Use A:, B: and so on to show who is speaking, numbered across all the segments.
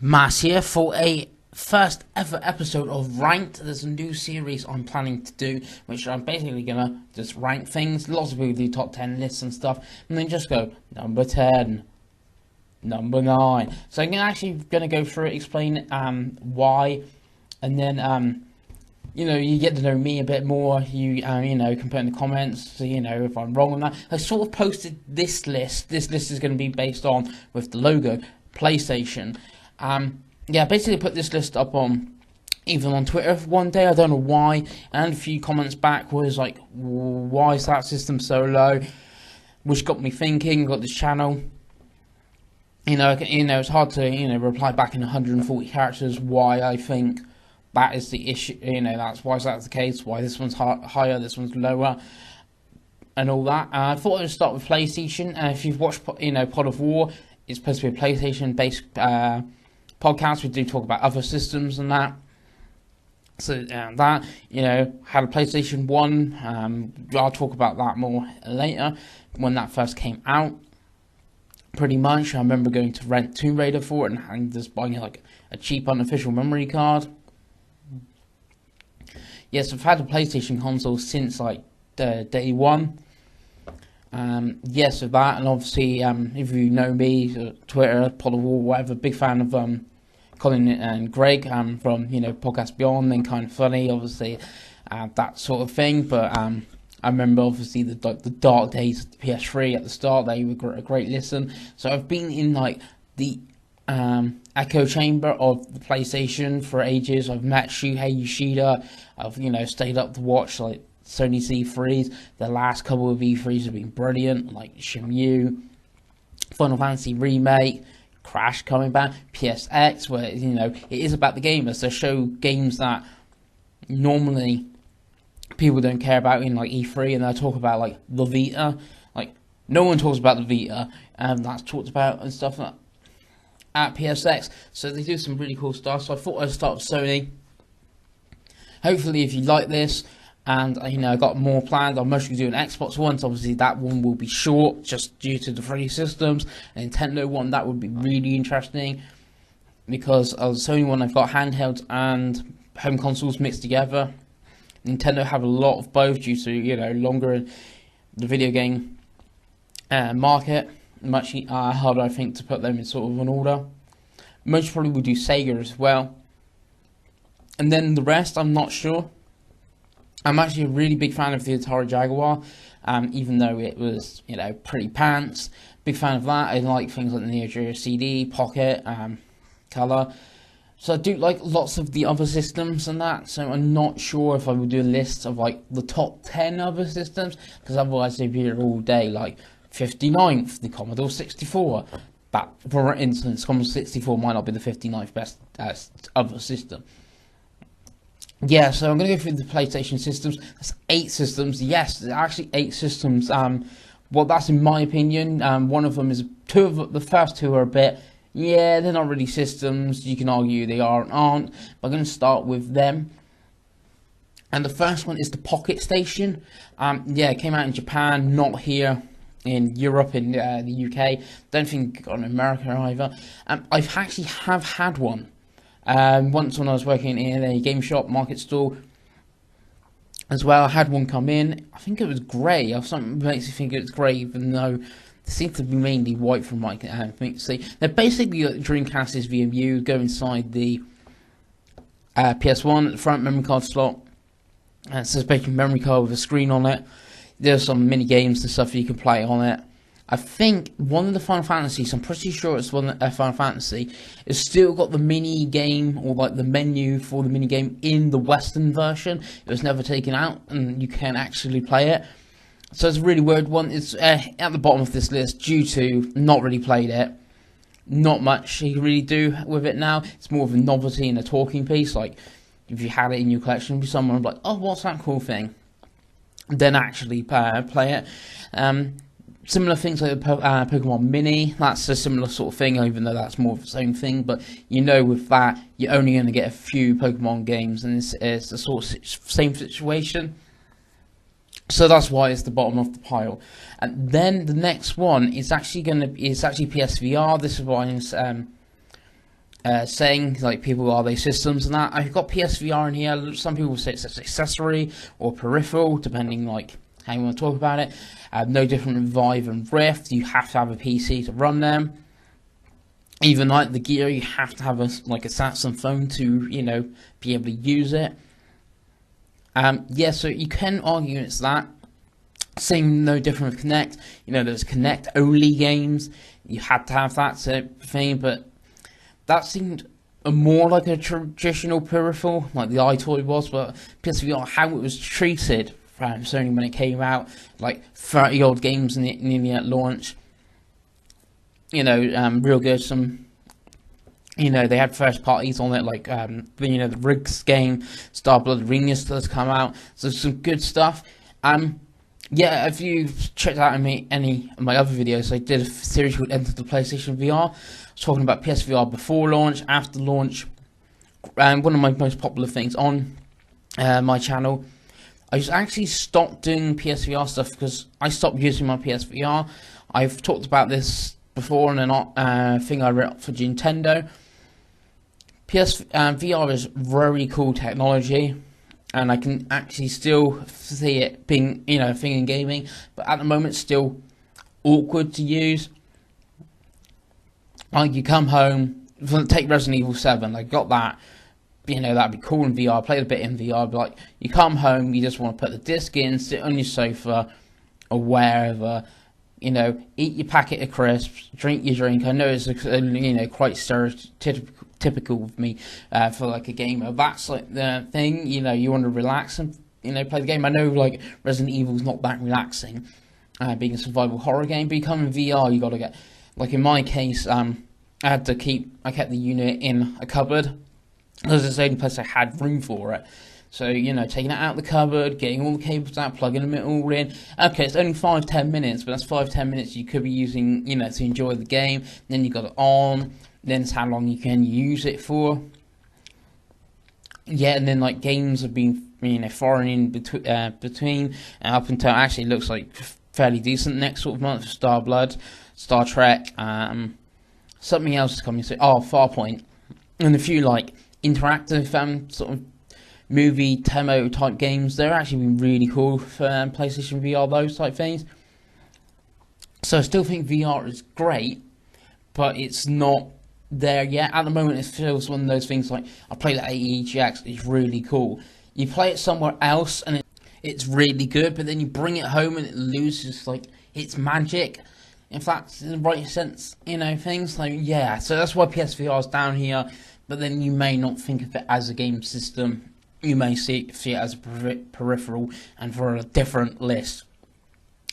A: Mass here for a first ever episode of Ranked. There's a new series I'm planning to do, which I'm basically gonna just rank things. Lots of people do top 10 lists and stuff, and then just go number 10, number 9. So I'm actually gonna go through it, explain why, and then you get to know me a bit more. You can put in the comments, so if I'm wrong on that. I sort of posted this list. This list is going to be based on with the logo PlayStation. Basically put this list up on even on Twitter one day. I don't know why, and a few comments back was like, "Why is that system so low?" Which got me thinking. Got this channel. It's hard to reply back in 140 characters why I think that is the issue. That's why that's the case. Why this one's higher, this one's lower, and all that. I thought I would start with PlayStation. If you've watched, Pod of War, it's supposed to be a PlayStation-based podcast. We do talk about other systems and that. So had a PlayStation 1. I'll talk about that more later when that first came out. Pretty much, I remember going to rent Tomb Raider for it and just buying like a cheap unofficial memory card. Yes, I've had a PlayStation console since like day one. Yes, of that, and obviously, if you know me, Twitter, Pod of War, whatever, big fan of Colin and Greg from Podcast Beyond and Kind of Funny, obviously, that sort of thing. But I remember obviously the dark days of the PS3 at the start. They were a great listen. So I've been in like the echo chamber of the PlayStation for ages. I've met Shuhei Yoshida. I've stayed up to watch like Sony C3s. The last couple of E3s have been brilliant, like Shenmue, Final Fantasy Remake, Crash coming back, PSX, where it is about the gamers. They show games that normally people don't care about in like E3, and they talk about like the Vita. Like no one talks about the Vita, and that's talked about and stuff like at PSX. So they do some really cool stuff. So I thought I'd start with Sony. Hopefully, if you like this, and I got more planned. I'll mostly do an Xbox one. So obviously that one will be short, just due to the free systems. A Nintendo one, that would be really interesting, because the Sony one, I've got handhelds and home consoles mixed together. Nintendo have a lot of both due to longer in the video game market. Much harder, I think, to put them in sort of an order. Most probably will do Sega as well. And then the rest, I'm not sure. I'm actually a really big fan of the Atari Jaguar, even though it was, pretty pants. Big fan of that. I like things like the Neo Geo CD, Pocket, Color. So I do like lots of the other systems and that. So I'm not sure if I would do a list of like the top 10 other systems, because otherwise they'd be here all day. Like 59th, the Commodore 64. But for instance, Commodore 64 might not be the 59th best other system. Yeah, so I'm going to go through the PlayStation systems. That's 8 systems. Yes, there's actually 8 systems. That's in my opinion. One of them is the first two are a bit, they're not really systems. You can argue they are and aren't. But I'm going to start with them. And the first one is the Pocket Station. It came out in Japan, not here in Europe, in the UK. Don't think it got in America either. I've actually had one. Once when I was working in a game shop, market stall as well, I had one come in. I think it was grey, or something makes me think it's grey, even though they seem to be mainly white from my see. They're basically like Dreamcast's VMU, go inside the PS1 at the front memory card slot. It says basically memory card with a screen on it. There's some mini games and stuff you can play on it. I think one of the Final Fantasies, I'm pretty sure it's one Final Fantasy, has still got the mini game, or like the menu for the mini game in the Western version. It was never taken out, and you can actually play it. So it's a really weird one. It's at the bottom of this list due to not really played it. Not much you can really do with it now. It's more of a novelty and a talking piece. Like if you had it in your collection, be someone would be like, "Oh, what's that cool thing?" Then actually play it. Similar things like the Pokemon Mini, that's a similar sort of thing, even though that's more of its own thing. But with that, you're only going to get a few Pokemon games, and it's the sort of same situation. So that's why it's the bottom of the pile. And then the next one is actually PSVR. This is why saying, like, people, are they systems and that. I've got PSVR in here. Some people say it's an accessory or peripheral, depending like how you want to talk about it. No different than Vive and Rift. You have to have a PC to run them. Even like the Gear, you have to have a Samsung phone to, you know, be able to use it. Yeah, so you can argue it's that. Same, no different with Kinect. You know, there's Kinect only games. You had to have that sort of thing, but that seemed more like a traditional peripheral, like the iToy was. But PSVR, how it was treated from Sony when it came out, like 30 odd games nearly at launch. You know, real good. Some, you know, they had first parties on it, like you know, the Riggs game, Starblood Ringus has come out. So some good stuff. Yeah, if you checked out any of my other videos, I did a series called Enter the PlayStation VR. I was talking about PSVR before launch, after launch, and one of my most popular things on my channel. I just actually stopped doing PSVR stuff because I stopped using my PSVR. I've talked about this before in a thing I wrote for Nintendo. VR is very cool technology, and I can actually still see it being, you know, a thing in gaming, but at the moment still awkward to use. Like, you come home, take Resident Evil 7, I got that, you know, that'd be cool in VR, I played a bit in VR, but like, you come home, you just want to put the disc in, sit on your sofa, or wherever, you know, eat your packet of crisps, drink your drink. I know it's, you know, quite stereotypical with me for like a gamer. That's like the thing, you know, you want to relax and, you know, play the game. I know like Resident Evil's not that relaxing, being a survival horror game, but you come in VR, you got to get, like in my case, I kept the unit in a cupboard because it's the only place I had room for it. So, you know, taking it out of the cupboard, getting all the cables out, plugging them all in. Okay, it's only 5-10 minutes, but that's 5-10 minutes you could be using, you know, to enjoy the game. Then you got it on. Then it's how long you can use it for. Yeah, and then like games have been, you know, foreign in between, up until actually it looks like fairly decent next sort of month. Starblood, Star Trek, something else is coming soon. Oh, Farpoint, and a few like interactive sort of movie demo type games. They're actually been really cool for PlayStation VR, those type things. So I still think VR is great, but it's not there yet. At the moment, it feels one of those things like, I played at AEGX, it's really cool. You play it somewhere else and it's really good, but then you bring it home and it loses like its magic. In fact, in the right sense, you know, things like, yeah. So that's why PSVR is down here, but then you may not think of it as a game system. You may see it as a peripheral and for a different list.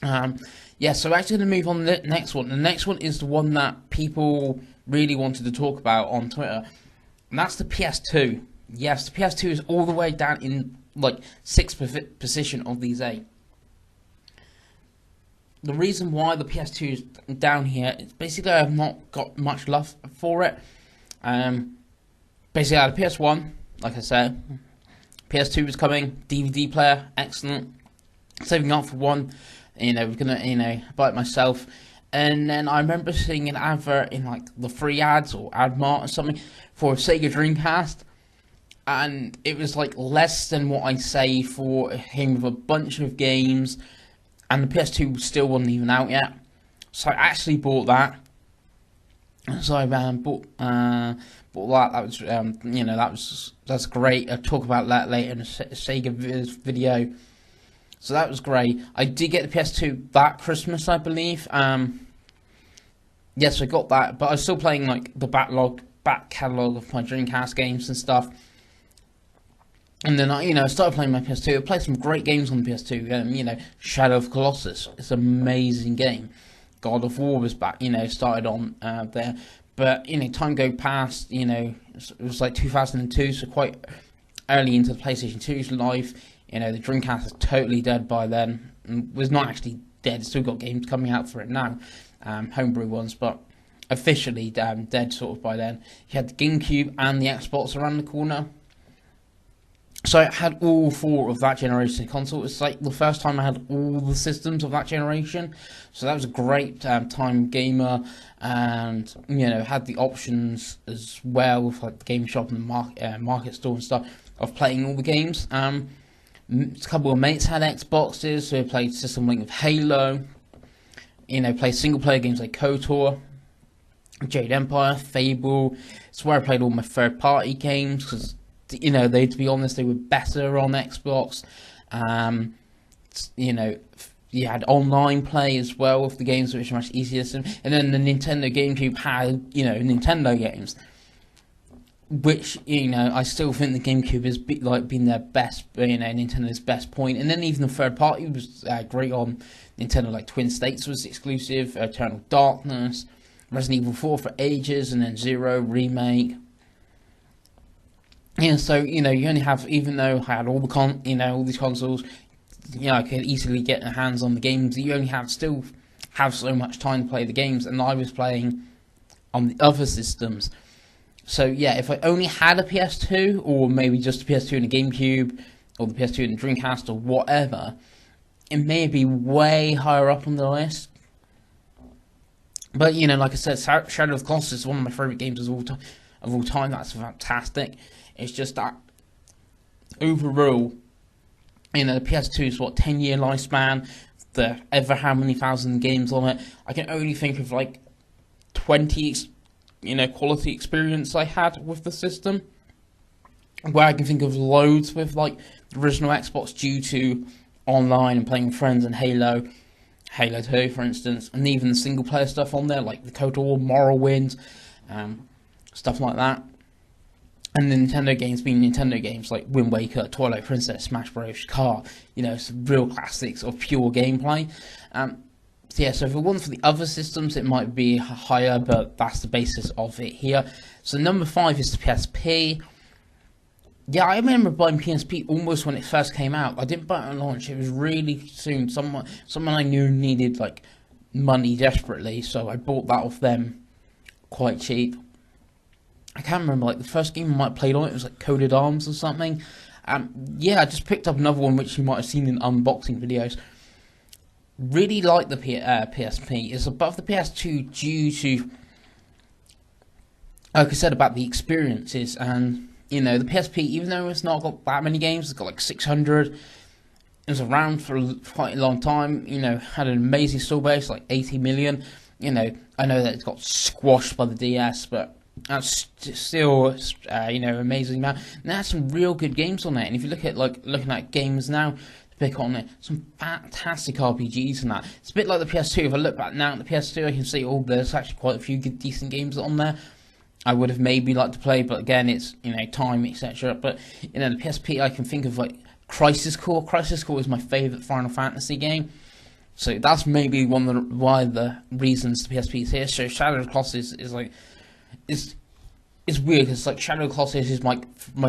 A: Yeah, so actually going to move on to the next one. The next one is the one that people really wanted to talk about on Twitter, and that's the PS2. Yes, the PS2 is all the way down in like 6th position of these 8. The reason why the PS2 is down here is basically I've not got much love for it. Basically I had a PS1, like I said. PS2 was coming, DVD player, excellent. Saving up for one, you know, gonna, you know, buy it myself. And then I remember seeing an advert in like the free ads or AdMart or something for a Sega Dreamcast, and it was like less than what I say for him with a bunch of games, and the PS2 still wasn't even out yet. So I actually bought that. So I bought that. That was, you know, that's great. I'll talk about that later in a Sega video. So that was great. I did get the PS2 that Christmas, I believe. Yes, I got that, but I was still playing like the back catalogue of my Dreamcast games and stuff. And then I started playing my PS2. I played some great games on the PS2. You know, Shadow of Colossus, it's an amazing game. God of War was back. You know, started on there. But, you know, time go past, you know, it was like 2002, so quite early into the PlayStation 2's life. You know, the Dreamcast is totally dead by then. Was not actually dead, still got games coming out for it now, homebrew ones, but officially dead sort of by then. You had the GameCube and the Xbox around the corner. So I had all 4 of that generation console. It's like the first time I had all the systems of that generation. So that was a great time gamer, and had the options as well with like the game shop and the market store and stuff of playing all the games. A couple of mates had Xboxes, so we played System Link with Halo. Played single player games like KOTOR, Jade Empire, Fable. It's where I played all my third party games because they, to be honest, they were better on Xbox. You had online play as well with the games, which are much easier. And then the Nintendo GameCube had, Nintendo games, which, I still think the GameCube has been their best, Nintendo's best point. And then even the third party was great on Nintendo, like Twin States was exclusive, Eternal Darkness, Resident Evil 4 for ages, and then Zero Remake. So you only have, even though I had all the all these consoles, I could easily get my hands on the games. You only still have so much time to play the games, and I was playing on the other systems. So yeah, if I only had a PS2, or maybe just a PS2 and a GameCube, or the PS2 and a Dreamcast, or whatever, it may be way higher up on the list. But like I said, Shadow of the Colossus is one of my favourite games of all time. That's fantastic. It's just that overall, the PS2 is 10-year lifespan. Ever how many thousand games on it? I can only think of like 20, quality experience I had with the system. Where I can think of loads with like the original Xbox due to online and playing with friends and Halo 2, for instance, and even the single player stuff on there, like the KOTOR, Morrowind, stuff like that. And the Nintendo games being Nintendo games like Wind Waker, Twilight Princess, Smash Bros, Kart, some real classics of pure gameplay. So if it wasn't for the other systems, it might be higher, but that's the basis of it here. So number 5 is the PSP. Yeah, I remember buying PSP almost when it first came out. I didn't buy it on launch. It was really soon. Someone I knew needed like money desperately, so I bought that off them quite cheap. I can't remember, like the first game I might have played on it was like Coded Arms or something. Yeah, I just picked up another one which you might have seen in unboxing videos. Really like the PSP. It's above the PS2 due to, like I said, about the experiences. And the PSP, even though it's not got that many games, it's got like 600. It was around for quite a long time. Had an amazing store base, like 80 million. I know that it's got squashed by the DS, but that's still, amazing amount. And there's some real good games on it. And if you look at looking at games now to pick on it, some fantastic RPGs and that. It's a bit like the PS2. If I look back now at the PS2, I can see there's actually quite a few good, decent games on there. I would have maybe liked to play, but again, it's time, etc. But the PSP, I can think of like Crisis Core. Crisis Core is my favourite Final Fantasy game. So that's maybe one of the reasons the PSP is here. So Shadow of the Colossus is like. It's weird because like Shadow of the Colossus is my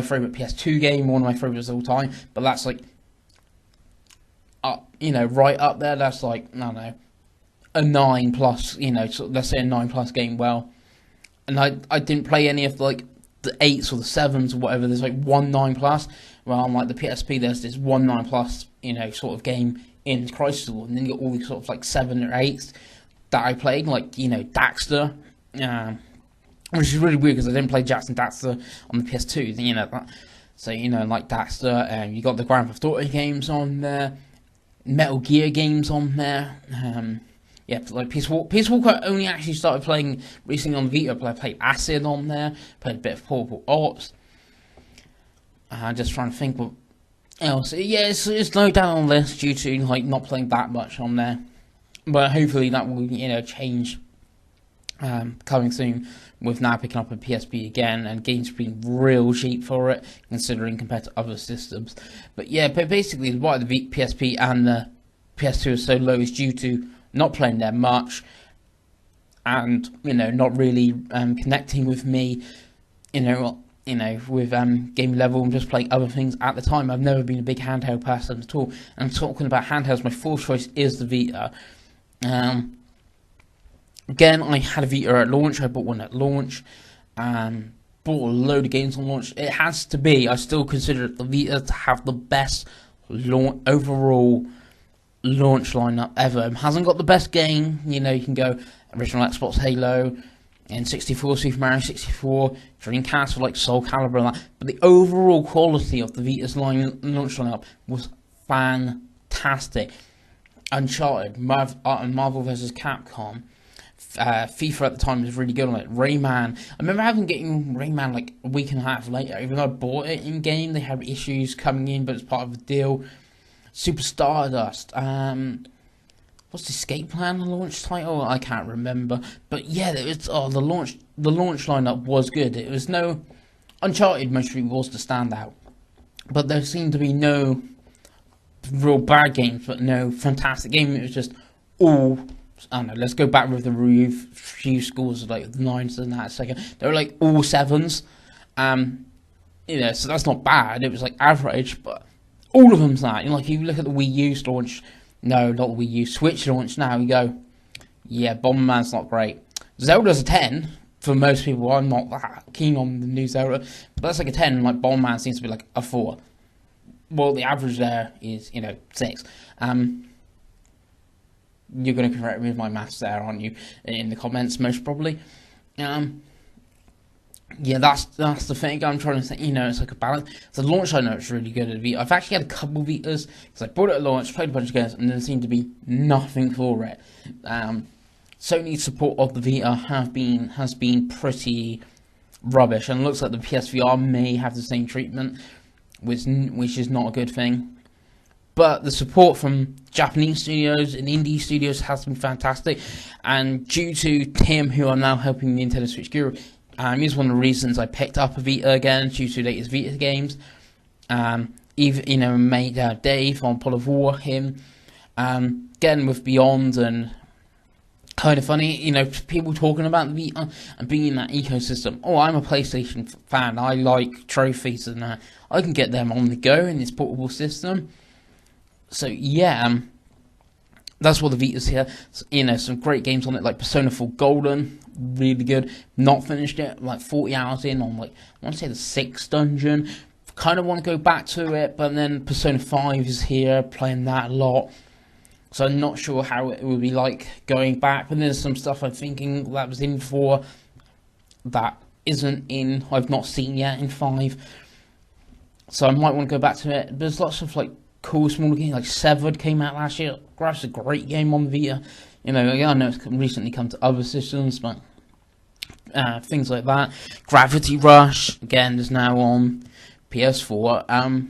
A: favourite PS2 game, one of my favourites of all time, but that's like right up there. That's like, I don't know, a 9+, so let's say a 9+ game. Well, and I didn't play any of like the 8s or the 7s or whatever. There's like one 9+. Well, on like the PSP, there's this one 9+, sort of game in Crisis Core, and then you got all these sort of like 7 or 8s that I played, like Daxter. Which is really weird because I didn't play Jackson Daxter on the PS2, that. So, like Daxter, you got the Grand Theft Auto games on there, Metal Gear games on there. Like Peace Walker I only actually started playing recently on Vita, but I played Acid on there, played a bit of Portable Ops. Just trying to think what else. Yeah, it's low down on the list due to like not playing that much on there. But hopefully that will, change coming soon, with now picking up a PSP again and games being real cheap for it, considering compared to other systems. But yeah, basically why the PSP and the PS2 are so low is due to not playing there much, and not really connecting with me, with game level. I'm just playing other things at the time. I've never been a big handheld person at all. And talking about handhelds, my fourth choice is the Vita. Again, I had a Vita at launch. I bought one at launch. bought a load of games on launch. It has to be. I still consider the Vita to have the best overall launch lineup ever. It hasn't got the best game. You know, you can go original Xbox Halo, N64, Super Mario 64, Dreamcast for like Soul Calibur and that. But the overall quality of the Vita's launch lineup was fantastic. Uncharted, Marvel vs. Capcom, FIFA at the time was really good on it. Rayman, I remember getting Rayman like a week and a half later. Even though I bought it in game, they had issues coming in, but it's part of the deal. Super Stardust, what's the Escape Plan, the launch title? I can't remember, but yeah, it was, the launch lineup was good. It was no Uncharted mostly was the standout, but there seemed to be no real bad games, but no fantastic game. It was just all, I don't know, let's go back with the review scores of like the 9s and that second. They were like all 7s. You know, so that's not bad. It was like average, but all of them's that. You know, like you look at the Wii U launch, no, not the Wii U, Switch launch now, you go, yeah, Bomberman's not great. Zelda's a 10 for most people. I'm not that keen on the new Zelda, but that's like a 10. Like Bomberman seems to be like a 4. Well, the average there is, 6. You're going to correct me with my maths there, aren't you? In the comments, most probably. Yeah, that's the thing I'm trying to say. It's like a balance. The launch, I know it's really good at Vita. I've actually had a couple Vitas because I bought it at launch, played a bunch of games, and there seemed to be nothing for it. Sony's support of the Vita has been pretty rubbish, and it looks like the PSVR may have the same treatment, which is not a good thing. But the support from Japanese studios and indie studios has been fantastic, and due to Tim, who I'm now helping the Nintendo Switch Guru, is one of the reasons I picked up a Vita again, due to latest Vita games. Even mate Dave on Pod of War, him, again with Beyond, and kind of funny, people talking about the Vita and being in that ecosystem. Oh, I'm a PlayStation fan. I like trophies and that. I can get them on the go in this portable system. So yeah, that's what the Vita's here. So, some great games on it, like Persona 4 Golden, really good. Not finished it, like 40 hours in on like, I want to say the 6th dungeon. Kind of want to go back to it, but then Persona 5 is here, playing that a lot. So I'm not sure how it would be like going back. But there's some stuff I'm thinking that was in 4 that isn't in, I've not seen yet in 5. So I might want to go back to it. There's lots of like cool smaller games, like Severed came out last year. That's a great game on Vita. I know it's recently come to other systems, but things like that. Gravity Rush, again, is now on PS4.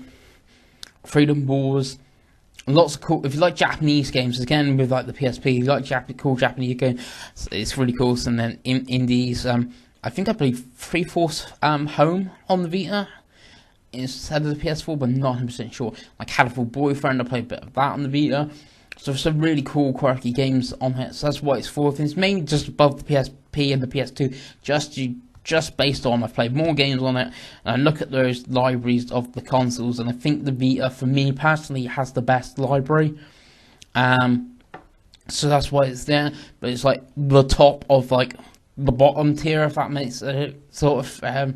A: Freedom Wars. Lots of cool, if you like Japanese games, again with like the PSP, if you like cool Japanese games, it's really cool. And then indies, I think I believe 3/4 Home on the Vita instead of the PS4, but not 100% sure. Like Hatful Boyfriend, I played a bit of that on the Vita. So some really cool, quirky games on it. So that's what it's for. It's mainly just above the PSP and the PS2, just based on I've played more games on it, and I look at those libraries of the consoles, and I think the Vita, for me personally, has the best library. So that's why it's there. But it's like the top of like the bottom tier, if that makes a sort of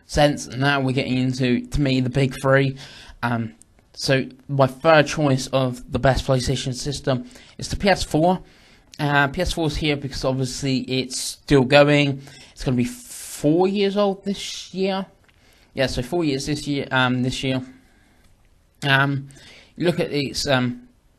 A: sense. And now we're getting into, to me, the big three. So my third choice of the best PlayStation system is the PS4. PS4 is here because obviously it's still going. It's going to be 4 years old this year. Yeah, so 4 years this year. Look at its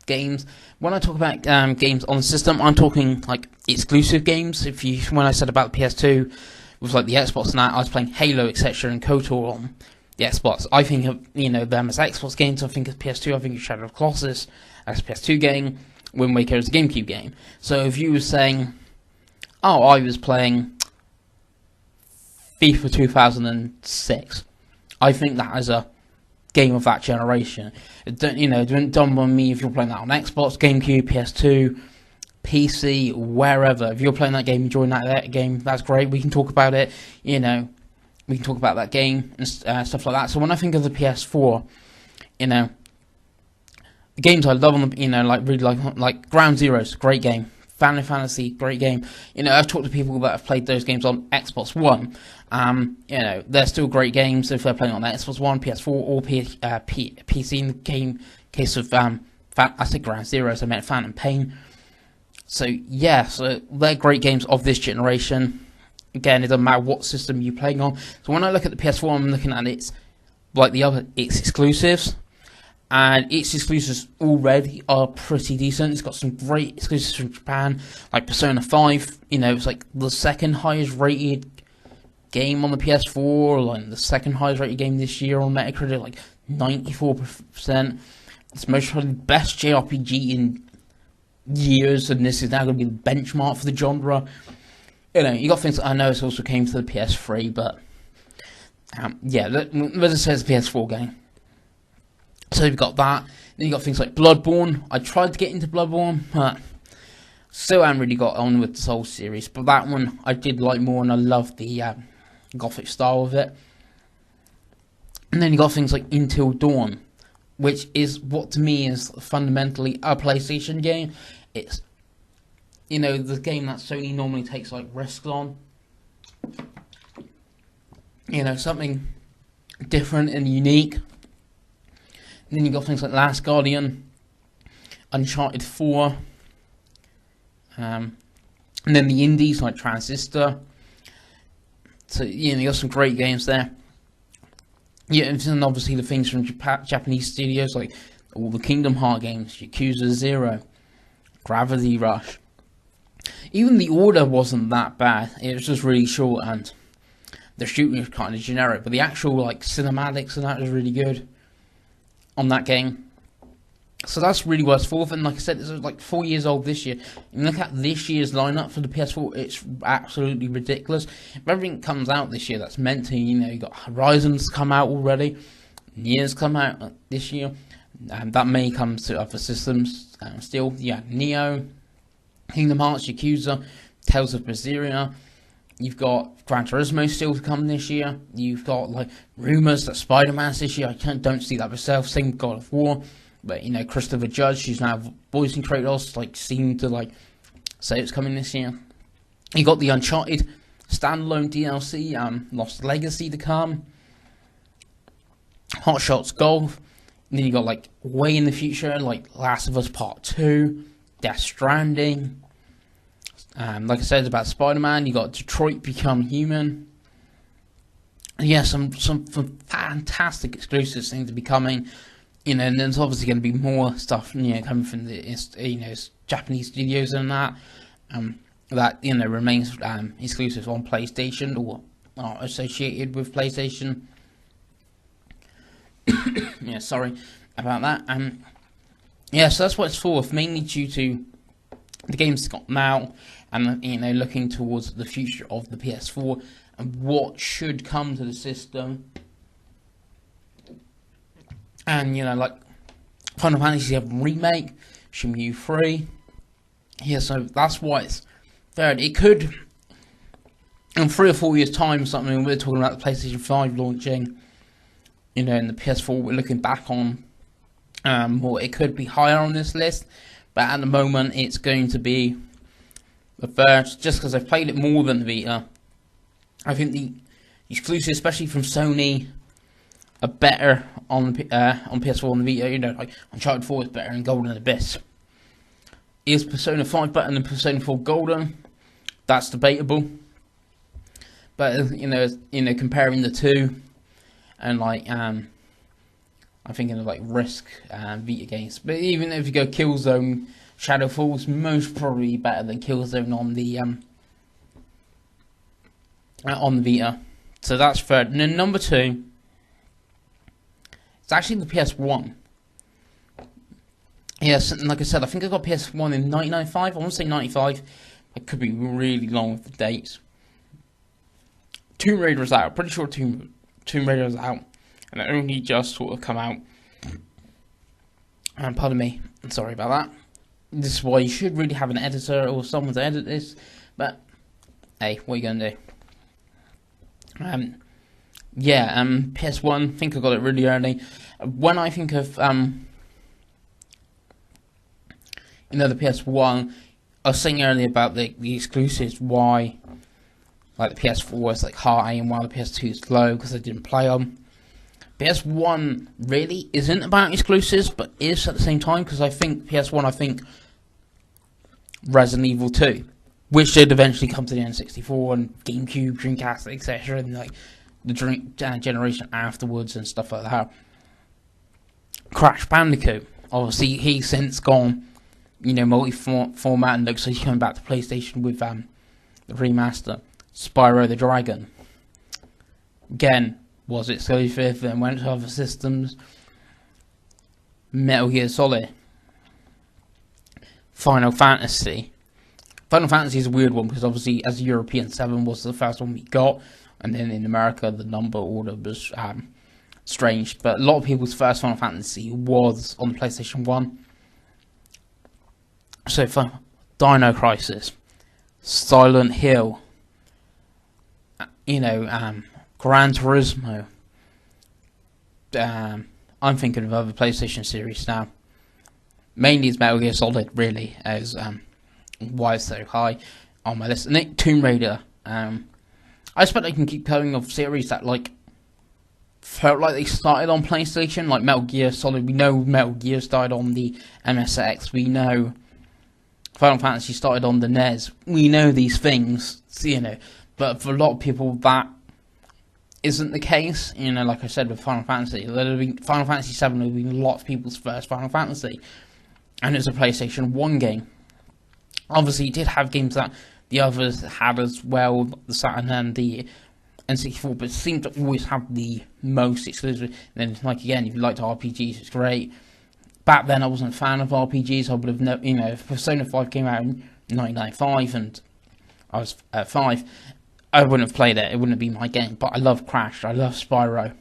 A: games. When I talk about games on the system, I'm talking like exclusive games. When I said about the PS2 with like the Xbox and that, I was playing Halo, etc., and KOTOR on the Xbox. I think of them as Xbox games. I think of PS2. I think of Shadow of Colossus as a PS2 game. Wind Waker is a GameCube game. So if you were saying, oh, I was playing FIFA 2006, I think that is a game of that generation. Don't dump on me if you're playing that on Xbox, GameCube, PS2, PC, wherever. If you're playing that game, enjoying that game, that's great. We can talk about it. We can talk about that game and stuff like that. So when I think of the PS4, the games I love on the, like really like Ground Zeroes, great game, Final Fantasy, great game. You know, I've talked to people that have played those games on Xbox One. You know, they're still great games if they're playing on Xbox One, PS4, or PC. In the case of I said Ground Zero, so I meant Phantom Pain. So yeah, so they're great games of this generation. Again, it doesn't matter what system you're playing on. So when I look at the PS4, I'm looking at its exclusives. And its exclusives already are pretty decent. It's got some great exclusives from Japan, like Persona 5. You know, it's like the second highest rated game on the PS4, like the second highest rated game this year on Metacritic, like 94%. It's most probably the best JRPG in years, and this is now going to be the benchmark for the genre. You know, you got things. I know it's also came to the PS3, but yeah, as I say, it's a PS4 game. So you've got that. Then you got things like Bloodborne. I tried to get into Bloodborne, but still haven't really got on with the Souls series. But that one I did like more, and I love the gothic style of it. And then you got things like Until Dawn, which is what to me is fundamentally a PlayStation game. It's, you know, the game that Sony normally takes like risks on. You know, something different and unique. And then you got things like Last Guardian, Uncharted 4, and then the indies like Transistor. So you know, you got some great games there. Yeah, and obviously the things from Japanese studios like all the Kingdom Hearts games, Yakuza 0, Gravity Rush. Even the order wasn't that bad. It was just really short, and the shooting was kind of generic, but the actual like cinematics and that was really good on that game. So that's really what it's for. And like I said, it's like 4 years old this year. And look at this year's lineup for the PS4, it's absolutely ridiculous. If everything comes out this year that's meant to, you know, you got Horizon's come out already, Nier's come out this year, and that may come to other systems still. Yeah, Neo, Kingdom Hearts, Yakuza, Tales of Berseria. You've got Gran Turismo still to come this year. You've got like rumours that Spider-Man's this year. I don't see that myself. Same with God of War. But, you know, Christopher Judge, who's now voicing Kratos, like, seemed to, like, say it's coming this year. You got the Uncharted standalone DLC, Lost Legacy to come. Hot Shots Golf. And then you got, like, way in the future, like, Last of Us Part 2. Death Stranding. Like I said, it's about Spider-Man. You got Detroit Become Human. And yeah, some fantastic exclusives things to be coming. You know, and there's obviously going to be more stuff, you know, coming from the, you know, Japanese studios and that, that, you know, remains exclusive on PlayStation or are associated with PlayStation. Yeah, sorry about that. Yeah, so that's what it's for, mainly due to the games got now, and, you know, looking towards the future of the PS4 and what should come to the system. And, you know, like Final Fantasy VII Remake, Shenmue 3. Yeah, so that's why it's third. It could, in 3 or 4 years' time, something we're talking about the PlayStation 5 launching, you know, and the PS4 we're looking back on, or it could be higher on this list. But at the moment, it's going to be the first, just because I've played it more than the Vita. I think the exclusive, especially from Sony, are better on PS4 and the Vita. You know, like Uncharted 4 is better than Golden Abyss. Is Persona 5 better than Persona 4 Golden? That's debatable. But you know, comparing the two, and like I'm thinking of like Risk and Vita games. But even if you go Killzone, Shadow Falls most probably better than Killzone on the Vita. So that's third. And then number 2. It's actually the PS1. Yes, and like I said, I think I got PS1 in 1995. I want to say 95. I could be really long with the dates. Tomb Raider was out. Pretty sure Tomb Raider was out. And it only just sort of come out. And pardon me. I'm sorry about that. This is why you should really have an editor or someone to edit this. But, hey, what are you going to do? Yeah, PS1, I think I got it really early. When I think of, you know, the PS1, I was saying earlier about the exclusives, why like the PS4 is like high and why the PS2 is low, because I didn't play them. PS1 really isn't about exclusives, but is at the same time, because I think PS1, I think Resident Evil 2, which did eventually come to the N64 and GameCube, Dreamcast, etc., and like the generation afterwards and stuff like that. Crash Bandicoot, obviously he's since gone, you know, multi-format, and looks like he's coming back to PlayStation with the remaster. Spyro the Dragon, again, was exclusive and went to other systems. Metal Gear Solid. Final Fantasy. Final Fantasy is a weird one because obviously as a European, 7 was the first one we got, and then in America the number order was strange, but a lot of people's first Final Fantasy was on the PlayStation 1. So for Dino Crisis, Silent Hill, you know, Gran Turismo. I'm thinking of other PlayStation series now. Mainly it's Metal Gear Solid, really, as why it's so high on my list. And Tomb Raider. I expect they can keep going of series that like felt like they started on PlayStation, like Metal Gear Solid. We know Metal Gear started on the MSX. We know Final Fantasy started on the NES. We know these things, you know. But for a lot of people, that isn't the case. You know, like I said with Final Fantasy, Final Fantasy 7 would have been a lot of people's first Final Fantasy, and it's a PlayStation 1 game. Obviously, it did have games that the others had as well, the Saturn and the N64, but it seemed to always have the most exclusive. And then, like again, if you liked RPGs, it's great. Back then, I wasn't a fan of RPGs. I would have, you know, if Persona 5 came out in 1995 and I was 5. I wouldn't have played it. It wouldn't have been my game. But I love Crash. I love Spyro.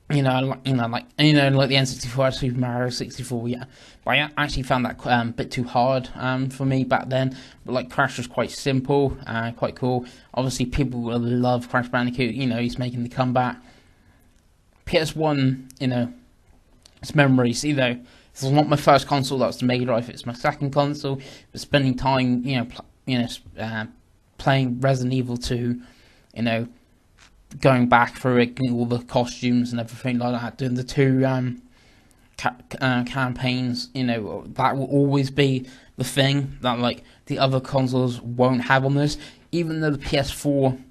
A: You know, like the N64, Super Mario 64. Yeah, but I actually found that a bit too hard for me back then. But like Crash was quite simple, quite cool. Obviously, people will love Crash Bandicoot. You know, he's making the comeback. PS1, you know, it's memories. You know, this was not my first console. That was the Mega Drive. It's my second console. But spending time, playing Resident Evil 2, you know, going back through it, all the costumes and everything like that, doing the 2 campaigns, you know, that will always be the thing that like the other consoles won't have on this. Even though the PS4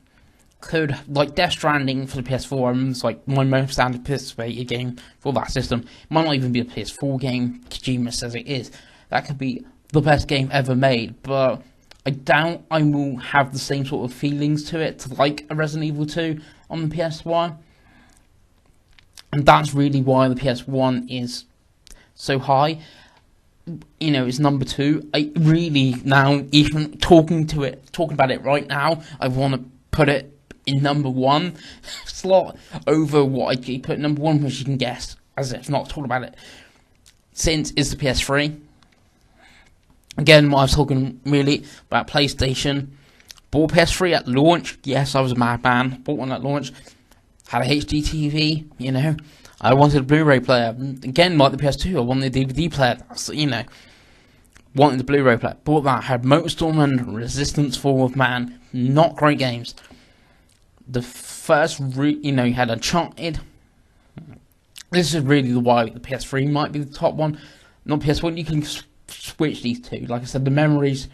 A: could, like Death Stranding for the PS4, it's like my most anticipated game for that system. It might not even be a PS4 game. Kojima says it is. That could be the best game ever made, but I doubt I will have the same sort of feelings to it, to like a Resident Evil 2 on the PS1. And that's really why the PS1 is so high. You know, it's number 2. I really, now, even talking about it right now, I want to put it in number 1 slot over what I put number 1, which you can guess, as if not talking about it, since it's the PS3. Again, I was talking really about PlayStation. Bought PS3 at launch. Yes, I was a madman. Bought one at launch. Had a HD TV, you know. I wanted a Blu-ray player. Again, like the PS2, I wanted a DVD player. So, you know, wanted the Blu-ray player. Bought that. Had MotorStorm and Resistance Fall of Man. Not great games. The first, you know, you had Uncharted. This is really why the PS3 might be the top one. Not PS1. You can switch these two. Like I said, the memories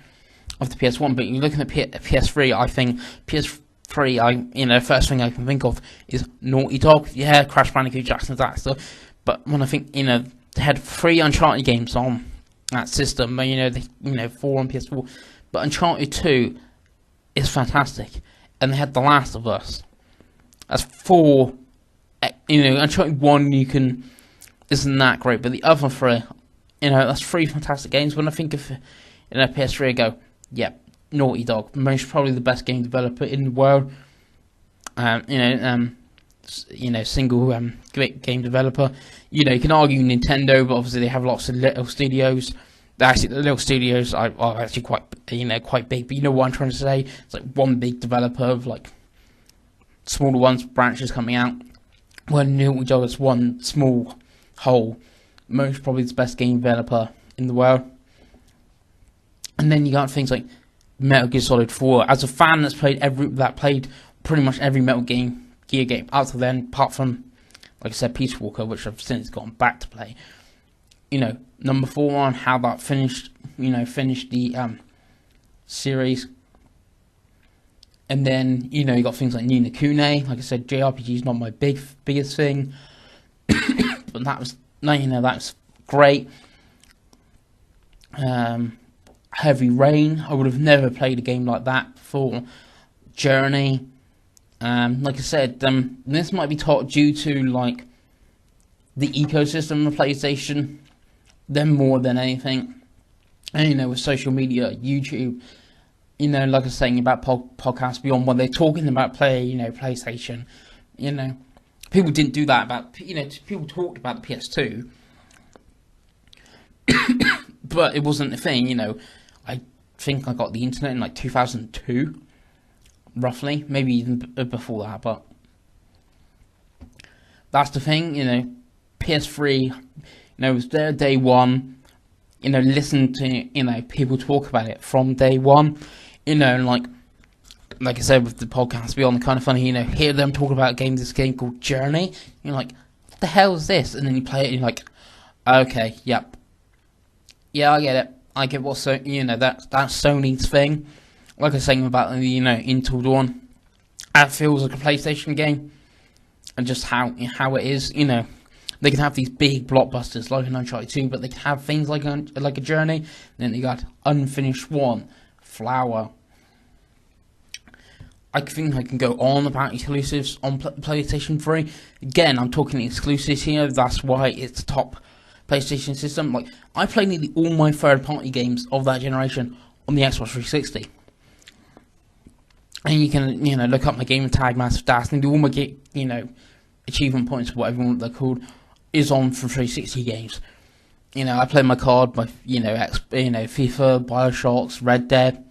A: of the PS1, but you're looking at PS3, I think PS3, first thing I can think of is Naughty Dog. Yeah, Crash Bandicoot, Jackson's that stuff. But when I think, you know, they had 3 Uncharted games on that system, 4 on PS4, but Uncharted 2 is fantastic, and they had The Last of Us. That's 4, Uncharted 1 isn't that great, but the other 3, that's 3 fantastic games. When I think of PS3, I go, yep, Naughty Dog, most probably the best game developer in the world. Single great game developer. You know, you can argue Nintendo, but obviously they have lots of little studios. Actually, the little studios are actually quite big. But you know what I'm trying to say? It's like one big developer of like smaller ones, branches coming out. When Naughty Dog is one small whole. Most probably the best game developer in the world. And then you got things like Metal Gear Solid 4. As a fan that's played pretty much every Metal Gear game up to then, apart from, like I said, Peace Walker, which I've since gone back to play. You know, number 4 on how that finished. You know, finished the series. And then, you know, you got things like Ni no Kuni. Like I said, JRPG is not my biggest thing. But that was, you know, that's great. Heavy Rain. I would have never played a game like that before. Journey. Like I said, this might be taught due to, like, the ecosystem of PlayStation. Them more than anything. And, you know, with social media, YouTube, you know, like I was saying about Podcast Beyond, when they're talking about PlayStation, you know, people didn't do that about, you know, people talked about the PS2, but it wasn't a thing, you know. I think I got the internet in like 2002, roughly, maybe even before that, but that's the thing, you know. PS3, you know, was there day one, you know, listen to, you know, people talk about it from day one. You know, like I said with the Podcast Beyond, kind of funny, you know, hear them talk about this game called Journey. You're like, what the hell is this? And then you play it and you're like, okay, yep. Yeah, I get it. I get what, you know, that's Sony's thing. Like I was saying about, you know, Until Dawn. That feels like a PlayStation game. And just how it is, you know. They can have these big blockbusters like an Uncharted 2, but they can have things like a Journey. Then they got Unfinished 1, Flower. I think I can go on about exclusives on PlayStation 3. Again, I'm talking exclusives here. That's why it's the top PlayStation system. Like, I played nearly all my third-party games of that generation on the Xbox 360. And you can, you know, look up my game tag, Massive Dash, and do all my, you know, achievement points, whatever they're called, is on from 360 games. You know, I played my card by, you know, FIFA, Bioshocks, Red Dead,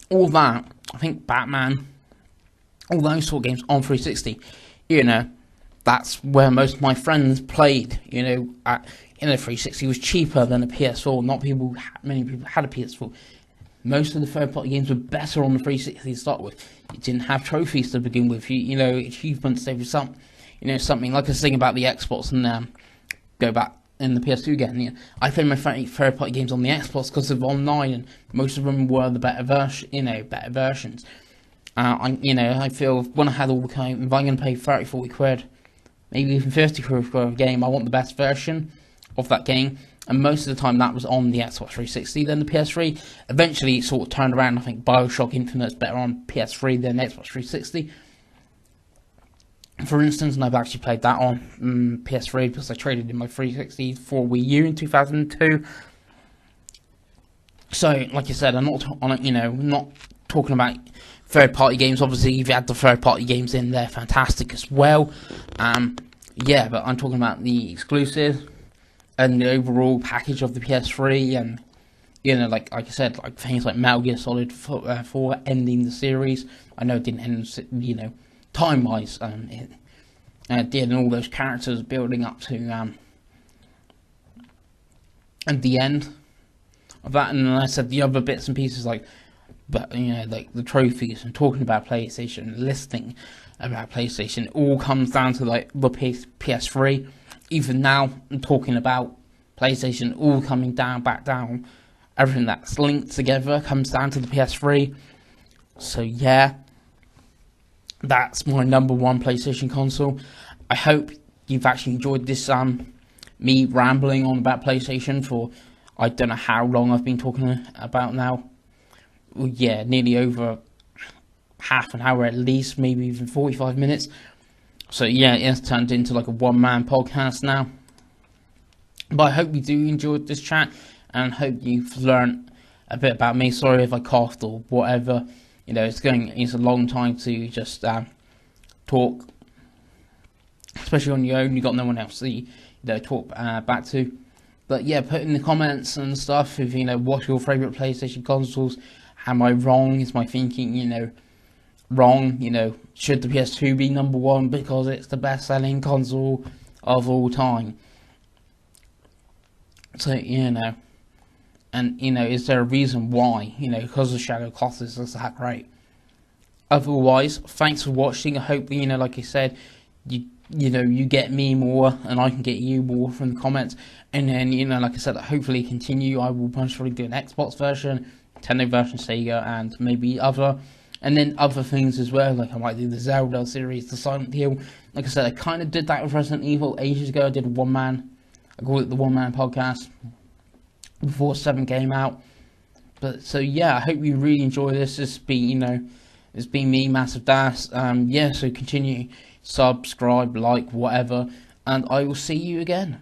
A: all that. I think Batman, all those sort of games on 360. You know, that's where most of my friends played. You know, 360 was cheaper than a PS4. Many people had a PS4. Most of the third-party games were better on the 360 to start with. It didn't have trophies to begin with. You know, achievements. There was something like I was saying about the Xbox, and go back in the PS2 again. You know, I played my third-party games on the Xbox because of online, and most of them were the better versions. I feel when I had all the kind, if I'm going to pay 30, 40 quid, maybe even 50 quid for a game, I want the best version of that game. And most of the time that was on the Xbox 360 than the PS3. Eventually it sort of turned around. I think Bioshock Infinite's better on PS3 than Xbox 360. For instance, and I've actually played that on PS3 because I traded in my 360 for Wii U in 2002. So, like I said, I'm not not talking about third-party games. Obviously, if you add the third-party games in, they're fantastic as well. Yeah, but I'm talking about the exclusive and the overall package of the PS3, and you know, like I said, like things like Metal Gear Solid 4 ending the series. I know it didn't end, you know, time-wise. It did, and all those characters building up to at the end of that. And then I said the other bits and pieces, like, but you know, like the trophies and talking about PlayStation, listening about PlayStation, it all comes down to like the PS3. Even now, I'm talking about PlayStation, all coming back down. Everything that's linked together comes down to the PS3. So yeah, that's my number one PlayStation console. I hope you've actually enjoyed this me rambling on about PlayStation for, I don't know how long I've been talking about now. Well, yeah, nearly over half an hour at least, maybe even 45 minutes. So yeah, it's turned into like a one-man podcast now. But I hope you do enjoy this chat, and hope you've learned a bit about me. Sorry if I coughed or whatever. You know, it's a long time to just talk, especially on your own. You got no one else to talk back to. But yeah, put in the comments and stuff if you know what's your favourite PlayStation consoles. Am I wrong? Is my thinking wrong? You know, should the PS2 be number one because it's the best-selling console of all time? So you know, And, you know, is there a reason why? You know, because the Shadow Colossus is that great. Otherwise, thanks for watching. I hope, you know, like I said, you get me more and I can get you more from the comments. And then, you know, like I said, hopefully continue. I will most probably do an Xbox version, Nintendo version, Sega, and maybe other. And then other things as well, like I might do the Zelda series, the Silent Hill. Like I said, I kind of did that with Resident Evil ages ago. I did I call it the one man podcast before 7 came out. But so yeah, I hope you really enjoy this. It's been me, Massive Das. Yeah, so continue, subscribe, like, whatever, and I will see you again.